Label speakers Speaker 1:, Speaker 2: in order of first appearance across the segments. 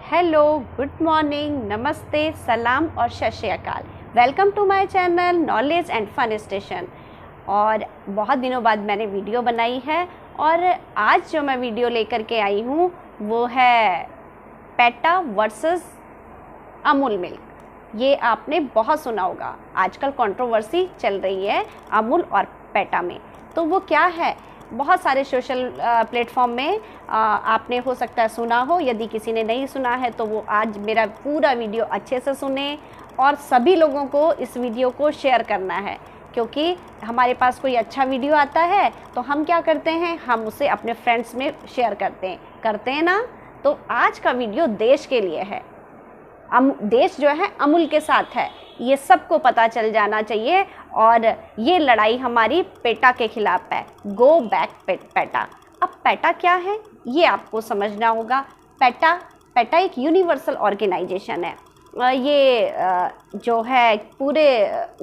Speaker 1: Hello, good morning, नमस्ते, सलाम और Sat Shri Akal. Welcome to my channel knowledge and fun station. और बहुत दिनों बाद मैंने वीडियो बनाई है और आज जो मैं वीडियो लेकर के आई हूँ वो है पेटा वर्सेस अमूल मिल्क। ये आपने बहुत सुना होगा, आजकल कंट्रोवर्सी चल रही है अमूल और पेटा में। तो वो क्या है, बहुत सारे सोशल प्लेटफॉर्म में आपने हो सकता है सुना हो। यदि किसी ने नहीं सुना है तो वो आज मेरा पूरा वीडियो अच्छे से सुने और सभी लोगों को इस वीडियो को शेयर करना है, क्योंकि हमारे पास कोई अच्छा वीडियो आता है तो हम क्या करते हैं, हम उसे अपने फ्रेंड्स में शेयर करते हैं ना। तो आज का वीडियो देश के लिए है। देश जो है अमूल के साथ है, ये सबको पता चल जाना चाहिए। और ये लड़ाई हमारी पेटा के खिलाफ है। Go back PETA. अब पेटा क्या है ये आपको समझना होगा। पेटा एक यूनिवर्सल ऑर्गेनाइजेशन है। ये जो है पूरे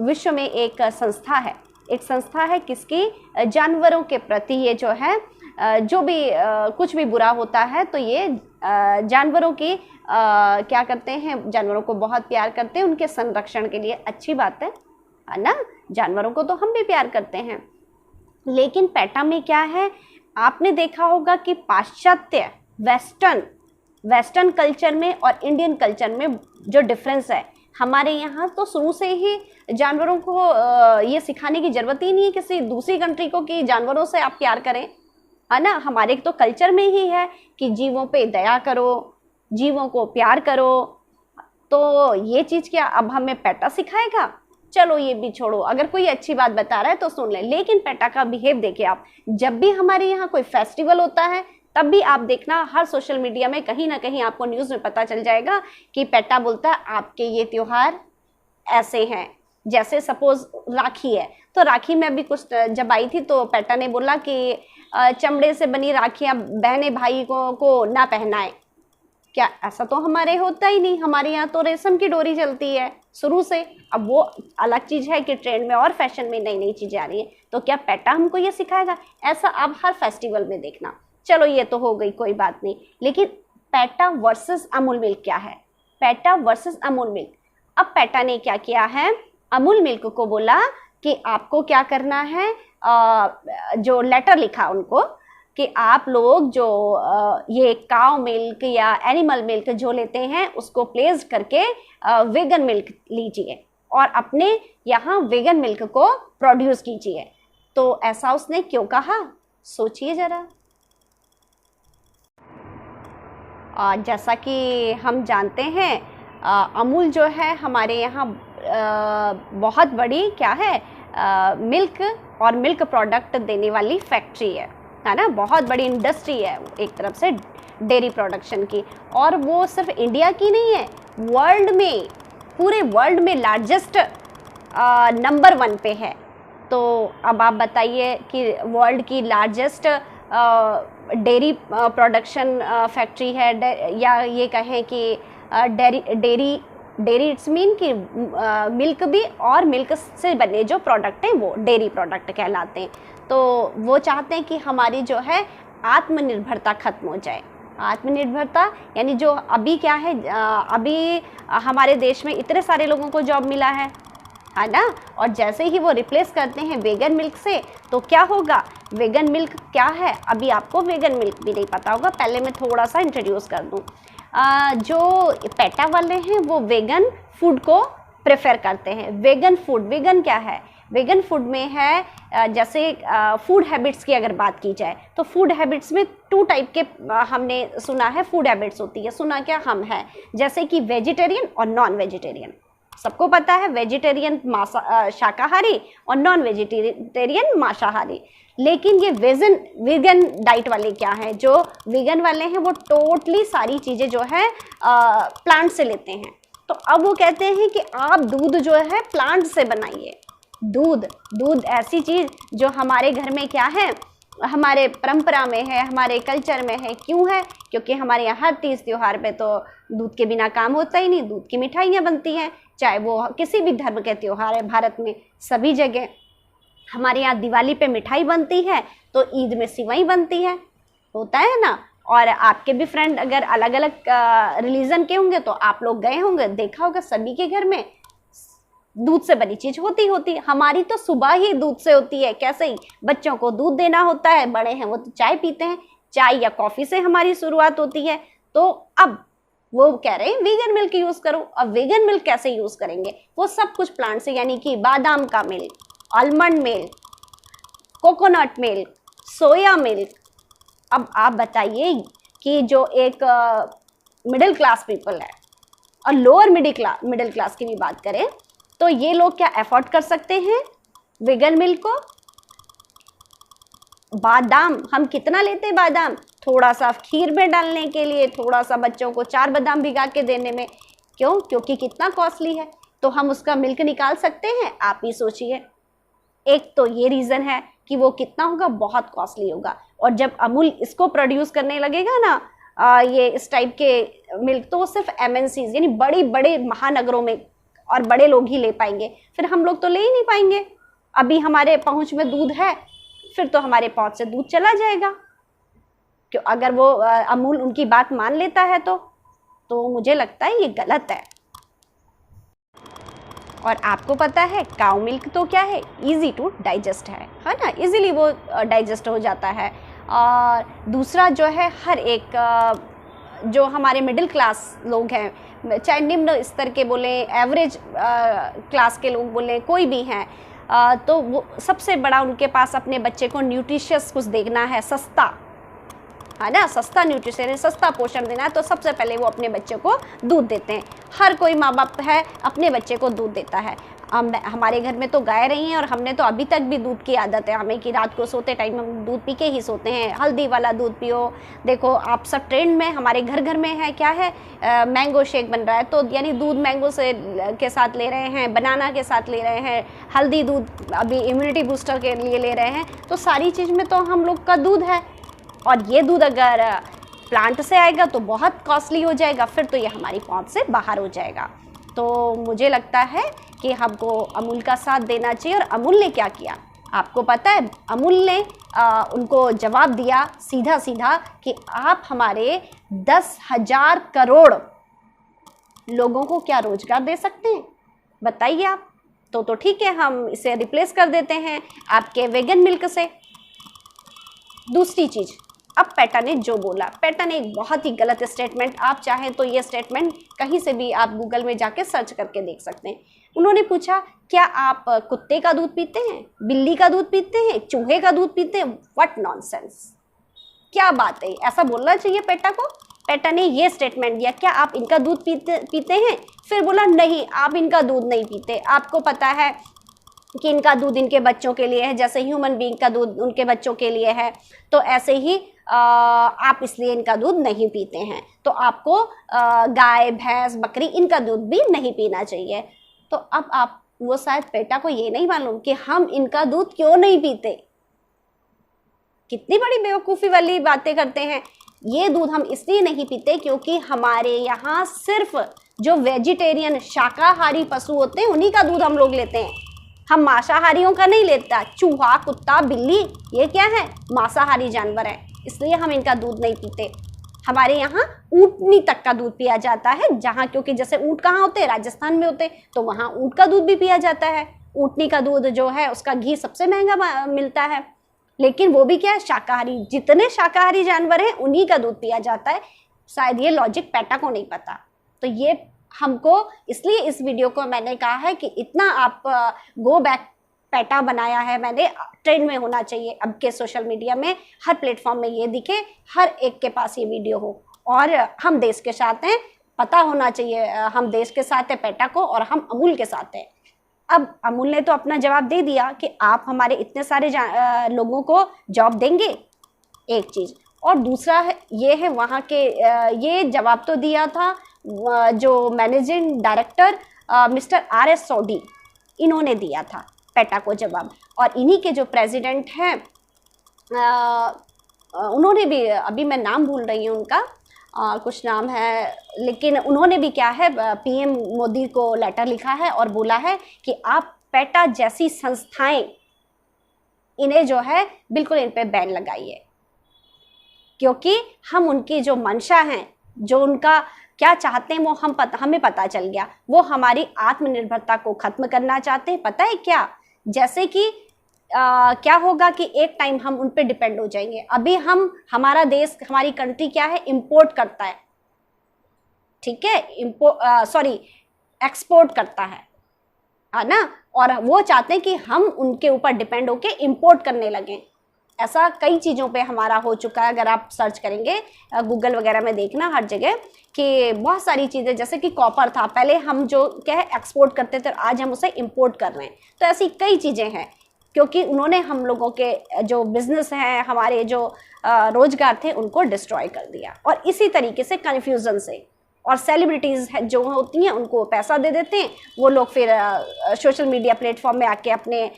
Speaker 1: विश्व में एक संस्था है किसकी, जानवरों के प्रति। ये जो है जो भी कुछ भी बुरा होता है तो ये जानवरों की क्या करते हैं, जानवरों को बहुत प्यार करते हैं, उनके संरक्षण के लिए अच्छी बात है ना। जानवरों को तो हम भी प्यार करते हैं। लेकिन पेटा में क्या है, आपने देखा होगा कि पाश्चात्य वेस्टर्न कल्चर में और इंडियन कल्चर में जो डिफरेंस है, हमारे यहाँ तो शुरू से ही जानवरों को ये सिखाने की ज़रूरत ही नहीं है किसी दूसरी कंट्री को कि जानवरों से आप प्यार करें, है ना। हमारे तो कल्चर में ही है कि जीवों पे दया करो, जीवों को प्यार करो। तो ये चीज़ क्या अब हमें पेटा सिखाएगा? चलो ये भी छोड़ो, अगर कोई अच्छी बात बता रहा है तो सुन ले। लेकिन पेटा का बिहेव देखिए आप, जब भी हमारे यहाँ कोई फेस्टिवल होता है तब भी आप देखना हर सोशल मीडिया में कहीं ना कहीं आपको न्यूज़ में पता चल जाएगा कि पेटा बोलता है आपके ये त्योहार ऐसे हैं। जैसे सपोज राखी है, तो राखी में भी कुछ जब आई थी तो पेटा ने बोला कि चमड़े से बनी राखियाँ बहने भाई को ना पहनाएं। क्या ऐसा तो हमारे होता ही नहीं, हमारे यहाँ तो रेशम की डोरी चलती है शुरू से। अब वो अलग चीज़ है कि ट्रेंड में और फैशन में नई नई चीज़ें आ रही हैं, तो क्या पेटा हमको ये सिखाएगा? ऐसा अब हर फेस्टिवल में देखना। चलो ये तो हो गई, कोई बात नहीं। लेकिन पेटा वर्सेस अमूल मिल्क क्या है? PETA versus Amul milk. अब पेटा ने क्या किया है, अमूल मिल्क को बोला कि आपको क्या करना है, जो लेटर लिखा उनको कि आप लोग जो ये काउ मिल्क या एनिमल मिल्क जो लेते हैं उसको प्लेस करके वेगन मिल्क लीजिए और अपने यहाँ वेगन मिल्क को प्रोड्यूस कीजिए। तो ऐसा उसने क्यों कहा, सोचिए ज़रा। जैसा कि हम जानते हैं अमूल जो है हमारे यहाँ बहुत बड़ी क्या है, मिल्क और मिल्क प्रोडक्ट देने वाली फैक्ट्री है ना। बहुत बड़ी इंडस्ट्री है एक तरफ से डेयरी प्रोडक्शन की। और वो सिर्फ इंडिया की नहीं है, वर्ल्ड में, पूरे वर्ल्ड में लार्जेस्ट नंबर 1 पे है। तो अब आप बताइए कि वर्ल्ड की लार्जेस्ट डेयरी प्रोडक्शन फैक्ट्री है, या ये कहें कि डेयरी इट्स मीन कि मिल्क भी, और मिल्क से बने जो प्रोडक्ट हैं वो डेयरी प्रोडक्ट कहलाते हैं। तो वो चाहते हैं कि हमारी जो है आत्मनिर्भरता खत्म हो जाए। आत्मनिर्भरता यानी जो अभी क्या है, अभी हमारे देश में इतने सारे लोगों को जॉब मिला है ना। और जैसे ही वो रिप्लेस करते हैं वेगन मिल्क से तो क्या होगा, वेगन मिल्क क्या है, अभी आपको वेगन मिल्क भी नहीं पता होगा। पहले मैं थोड़ा सा इंट्रोड्यूस कर दूँ। जो पेटा वाले हैं वो वेगन फूड को प्रेफर करते हैं। वेगन क्या है, वेगन फूड में है जैसे फूड हैबिट्स की अगर बात की जाए तो फूड हैबिट्स में 2 टाइप के हमने सुना है फूड हैबिट्स होती है। सुना क्या हम है, जैसे कि वेजिटेरियन और नॉन वेजिटेरियन। सबको पता है वेजिटेरियन शाकाहारी और नॉन वेजिटेरियन मांसाहारी। लेकिन ये वीगन डाइट वाले क्या हैं, जो वीगन वाले हैं वो टोटली सारी चीज़ें जो है प्लांट से लेते हैं। तो अब वो कहते हैं कि आप दूध जो है प्लांट से बनाइए। दूध ऐसी चीज़ जो हमारे घर में क्या है, हमारे परंपरा में है, हमारे कल्चर में है। क्यों है? क्योंकि हमारे यहाँ हर तीज त्योहार पे तो दूध के बिना काम होता ही नहीं। दूध की मिठाइयाँ बनती हैं, चाहे वो किसी भी धर्म के त्योहार है भारत में सभी जगह। हमारे यहाँ दिवाली पे मिठाई बनती है तो ईद में सिवई बनती है, होता है ना। और आपके भी फ्रेंड अगर अलग अलग रिलीजन के होंगे तो आप लोग गए होंगे, देखा होगा सभी के घर में दूध से बनी चीज होती। हमारी तो सुबह ही दूध से होती है। कैसे ही बच्चों को दूध देना होता है, बड़े हैं वो तो चाय पीते हैं, चाय या कॉफी से हमारी शुरुआत होती है। तो अब वो कह रहे हैं वीगन मिल्क यूज करो। अब वीगन मिल्क कैसे यूज करेंगे? वो सब कुछ प्लांट से, यानी कि बादाम का milk, almond milk, coconut milk, soya milk. अब आप बताइए कि जो एक मिडिल क्लास पीपल है और लोअर मिडिल क्लास की भी बात करें तो ये लोग क्या अफोर्ड कर सकते हैं वीगन मिल्क को? बादाम हम कितना लेते हैं? बादाम थोड़ा सा खीर में डालने के लिए, थोड़ा सा बच्चों को 4 बादाम भिगा के देने में। क्यों? क्योंकि कितना कॉस्टली है। तो हम उसका मिल्क निकाल सकते हैं? आप ही सोचिए। एक तो ये रीज़न है कि वो कितना होगा, बहुत कॉस्टली होगा। और जब अमूल इसको प्रोड्यूस करने लगेगा ना ये इस टाइप के मिल्क, तो वो सिर्फ MNCs यानी बड़ी बड़े महानगरों में और बड़े लोग ही ले पाएंगे, फिर हम लोग तो ले ही नहीं पाएंगे। अभी हमारे पहुंच में दूध है, फिर तो हमारे पहुंच से दूध चला जाएगा। क्यों? अगर वो अमूल उनकी बात मान लेता है तो मुझे लगता है ये गलत है। और आपको पता है काऊ मिल्क तो क्या है, इजी टू डाइजेस्ट है ना, इजीली वो डाइजेस्ट हो जाता है। और दूसरा जो है, हर एक जो हमारे मिडिल क्लास लोग हैं, चाहे निम्न स्तर के बोले, एवरेज क्लास के लोग बोले, कोई भी हैं, तो वो सबसे बड़ा उनके पास अपने बच्चे को न्यूट्रिशियस कुछ देखना है, सस्ता है ना, सस्ता न्यूट्रिशन, सस्ता पोषण देना है, तो सबसे पहले वो अपने बच्चे को दूध देते हैं। हर कोई माँ बाप है अपने बच्चे को दूध देता है। हमारे घर में तो गाय रही हैं और हमने तो अभी तक भी दूध की आदत है हमें कि रात को सोते टाइम हम दूध पी के ही सोते हैं। हल्दी वाला दूध पियो। देखो आप सब ट्रेंड में, हमारे घर घर में है क्या है, मैंगो शेक बन रहा है, तो यानी दूध मैंगो से के साथ ले रहे हैं, बनाना के साथ ले रहे हैं, हल्दी दूध अभी इम्यूनिटी बूस्टर के लिए ले रहे हैं। तो सारी चीज़ में तो हम लोग का दूध है। और ये दूध अगर प्लांट से आएगा तो बहुत कॉस्टली हो जाएगा, फिर तो ये हमारी पहुंच से बाहर हो जाएगा। तो मुझे लगता है कि हमको अमूल का साथ देना चाहिए। और अमूल ने क्या किया आपको पता है? अमूल ने उनको जवाब दिया सीधा सीधा कि आप हमारे 10,000 करोड़ लोगों को क्या रोजगार दे सकते हैं, बताइए आप। तो ठीक है, हम इसे रिप्लेस कर देते हैं आपके वेगन मिल्क से। दूसरी चीज़, अब पेटा ने जो बोला, पेटा ने एक बहुत ही गलत स्टेटमेंट, आप चाहें तो ये स्टेटमेंट कहीं से भी आप गूगल में जाके सर्च करके देख सकते हैं। उन्होंने पूछा क्या आप कुत्ते का दूध पीते हैं, बिल्ली का दूध पीते हैं, चूहे का दूध पीते हैं? व्हाट नॉनसेंस, क्या बात है, ऐसा बोलना चाहिए पेटा को? पेटा ने ये स्टेटमेंट दिया क्या आप इनका दूध पीते हैं? फिर बोला नहीं, आप इनका दूध नहीं पीते। आपको पता है कि इनका दूध इनके बच्चों के लिए है, जैसे ह्यूमन बीइंग का दूध उनके बच्चों के लिए है, तो ऐसे ही आप इसलिए इनका दूध नहीं पीते हैं। तो आपको गाय, भैंस, बकरी इनका दूध भी नहीं पीना चाहिए। तो अब आप, वो शायद पेटा को ये नहीं मालूम कि हम इनका दूध क्यों नहीं पीते। कितनी बड़ी बेवकूफ़ी वाली बातें करते हैं। ये दूध हम इसलिए नहीं पीते क्योंकि हमारे यहाँ सिर्फ जो वेजिटेरियन शाकाहारी पशु होते हैं उन्हीं का दूध हम लोग लेते हैं। हम मांसाहारियों का नहीं लेता। चूहा, कुत्ता, बिल्ली ये क्या है? मांसाहारी जानवर है, इसलिए हम इनका दूध नहीं पीते। हमारे यहाँ ऊँटनी तक का दूध पिया जाता है, जहाँ क्योंकि जैसे ऊँट कहाँ होते हैं? राजस्थान में होते, तो वहाँ ऊँट का दूध भी पिया जाता है। ऊँटनी का दूध जो है उसका घी सबसे महंगा मिलता है, लेकिन वो भी क्या है? शाकाहारी। जितने शाकाहारी जानवर हैं उन्हीं का दूध पिया जाता है। शायद ये लॉजिक पेटा को नहीं पता। तो ये हमको, इसलिए इस वीडियो को मैंने कहा है कि इतना आप गो बैक पेटा बनाया है मैंने, ट्रेंड में होना चाहिए। अब के सोशल मीडिया में हर प्लेटफॉर्म में ये दिखे, हर एक के पास ये वीडियो हो। और हम देश के साथ हैं, पता होना चाहिए हम देश के साथ हैं पेटा को, और हम अमूल के साथ हैं। अब अमूल ने तो अपना जवाब दे दिया कि आप हमारे इतने सारे लोगों को जॉब देंगे, एक चीज़। और दूसरा है ये है वहाँ के, ये जवाब तो दिया था जो मैनेजिंग डायरेक्टर मिस्टर RS सोडी, इन्होंने दिया था पेटा को जवाब। और इन्हीं के जो प्रेसिडेंट हैं उन्होंने भी, अभी मैं नाम भूल रही हूँ उनका, कुछ नाम है, लेकिन उन्होंने भी क्या है PM मोदी को लेटर लिखा है और बोला है कि आप पेटा जैसी संस्थाएं, इन्हें जो है बिल्कुल इन पे बैन लगाइए। क्योंकि हम उनकी जो मंशा है, जो उनका क्या चाहते हैं वो हमें पता चल गया। वो हमारी आत्मनिर्भरता को खत्म करना चाहते हैं। पता है क्या? जैसे कि क्या होगा कि एक टाइम हम उन पे डिपेंड हो जाएंगे। अभी हमारा देश, हमारी कंट्री क्या है, इंपोर्ट करता है, ठीक है, एक्सपोर्ट करता है ना। और वो चाहते हैं कि हम उनके ऊपर डिपेंड होके इंपोर्ट करने लगें। ऐसा कई चीज़ों पे हमारा हो चुका है। अगर आप सर्च करेंगे गूगल वगैरह में देखना हर जगह कि बहुत सारी चीज़ें, जैसे कि कॉपर था, पहले हम जो क्या है एक्सपोर्ट करते थे, आज हम उसे इंपोर्ट कर रहे हैं। तो ऐसी कई चीज़ें हैं, क्योंकि उन्होंने हम लोगों के जो बिजनेस हैं, हमारे जो रोजगार थे, उनको डिस्ट्रॉय कर दिया। और इसी तरीके से कन्फ्यूज़न से, और सेलिब्रिटीज़ जो होती हैं उनको पैसा दे देते हैं, वो लोग फिर सोशल मीडिया प्लेटफॉर्म में आके अपने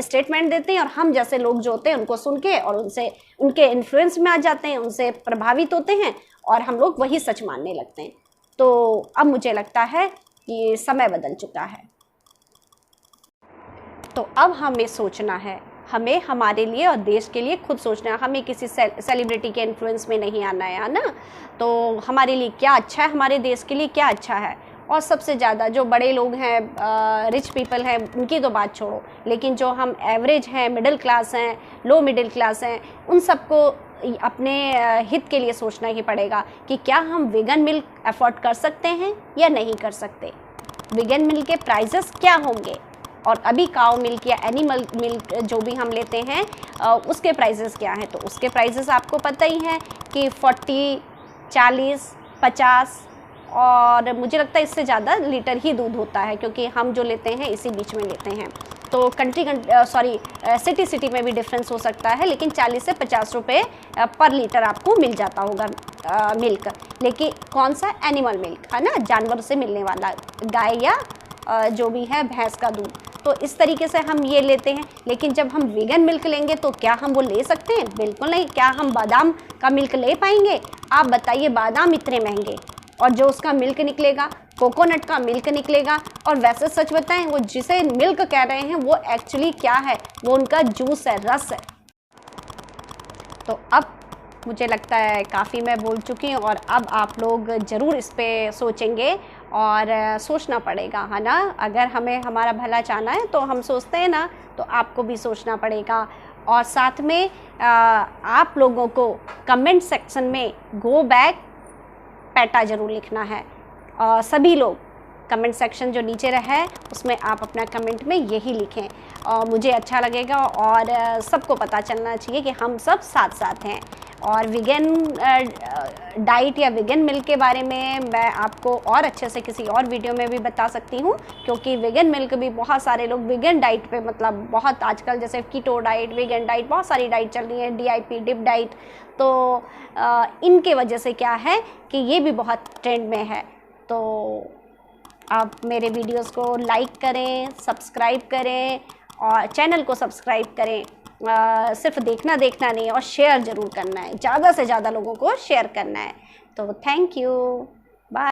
Speaker 1: स्टेटमेंट देते हैं, और हम जैसे लोग जो होते हैं उनको सुन के और उनके इन्फ्लुएंस में आ जाते हैं, उनसे प्रभावित होते हैं, और हम लोग वही सच मानने लगते हैं। तो अब मुझे लगता है कि समय बदल चुका है। तो अब हमें सोचना है, हमें हमारे लिए और देश के लिए खुद सोचना है। हमें किसी सेलिब्रिटी के इन्फ्लुएंस में नहीं आना है ना। तो हमारे लिए क्या अच्छा है, हमारे देश के लिए क्या अच्छा है। और सबसे ज़्यादा जो बड़े लोग हैं, रिच पीपल हैं, उनकी तो बात छोड़ो, लेकिन जो हम एवरेज हैं, मिडिल क्लास हैं, लो मिडिल क्लास हैं, उन सबको अपने हित के लिए सोचना ही पड़ेगा कि क्या हम वीगन मिल्क अफोर्ड कर सकते हैं या नहीं कर सकते। वीगन मिल्क के प्राइसेस क्या होंगे, और अभी काऊ मिल्क या एनिमल मिल्क जो भी हम लेते हैं उसके प्राइसेस क्या हैं। तो उसके प्राइसेस आपको पता ही है कि 40, 40, 50 और मुझे लगता है इससे ज़्यादा लीटर ही दूध होता है, क्योंकि हम जो लेते हैं इसी बीच में लेते हैं। तो सिटी में भी डिफरेंस हो सकता है, लेकिन 40 से 50 रुपये पर लीटर आपको मिल जाता होगा मिल्क। लेकिन कौन सा? एनिमल मिल्क, है ना, जानवर से मिलने वाला, गाय या जो भी है भैंस का दूध। तो इस तरीके से हम ये लेते हैं। लेकिन जब हम वीगन मिल्क लेंगे तो क्या हम वो ले सकते हैं? बिल्कुल नहीं। क्या हम बादाम का मिल्क ले पाएंगे? आप बताइए, बादाम इतने महंगे, और जो उसका मिल्क निकलेगा, कोकोनट का मिल्क निकलेगा। और वैसे सच बताएं, वो जिसे मिल्क कह रहे हैं वो एक्चुअली क्या है? वो उनका जूस है, रस है। तो अब मुझे लगता है काफ़ी मैं बोल चुकी हूँ, और अब आप लोग ज़रूर इस पे सोचेंगे, और सोचना पड़ेगा, है ना। अगर हमें हमारा भला चाहना है तो हम सोचते हैं ना, तो आपको भी सोचना पड़ेगा। और साथ में आप लोगों को कमेंट सेक्शन में गो बैक पैटा ज़रूर लिखना है। और सभी लोग कमेंट सेक्शन जो नीचे रहा है उसमें आप अपना कमेंट में यही लिखें, और मुझे अच्छा लगेगा, और सबको पता चलना चाहिए कि हम सब साथ साथ हैं। और वीगन डाइट या वीगन मिल्क के बारे में मैं आपको और अच्छे से किसी और वीडियो में भी बता सकती हूँ, क्योंकि वीगन मिल्क भी बहुत सारे लोग वीगन डाइट पे, मतलब बहुत आजकल जैसे कीटो डाइट, वीगन डाइट, बहुत सारी डाइट चल रही है, DIP डिप डाइट। तो इनके वजह से क्या है कि ये भी बहुत ट्रेंड में है। तो आप मेरे वीडियोस को लाइक करें, सब्सक्राइब करें, और चैनल को सब्सक्राइब करें। सिर्फ देखना नहीं, और शेयर ज़रूर करना है, ज़्यादा से ज़्यादा लोगों को शेयर करना है। तो थैंक यू, बाय।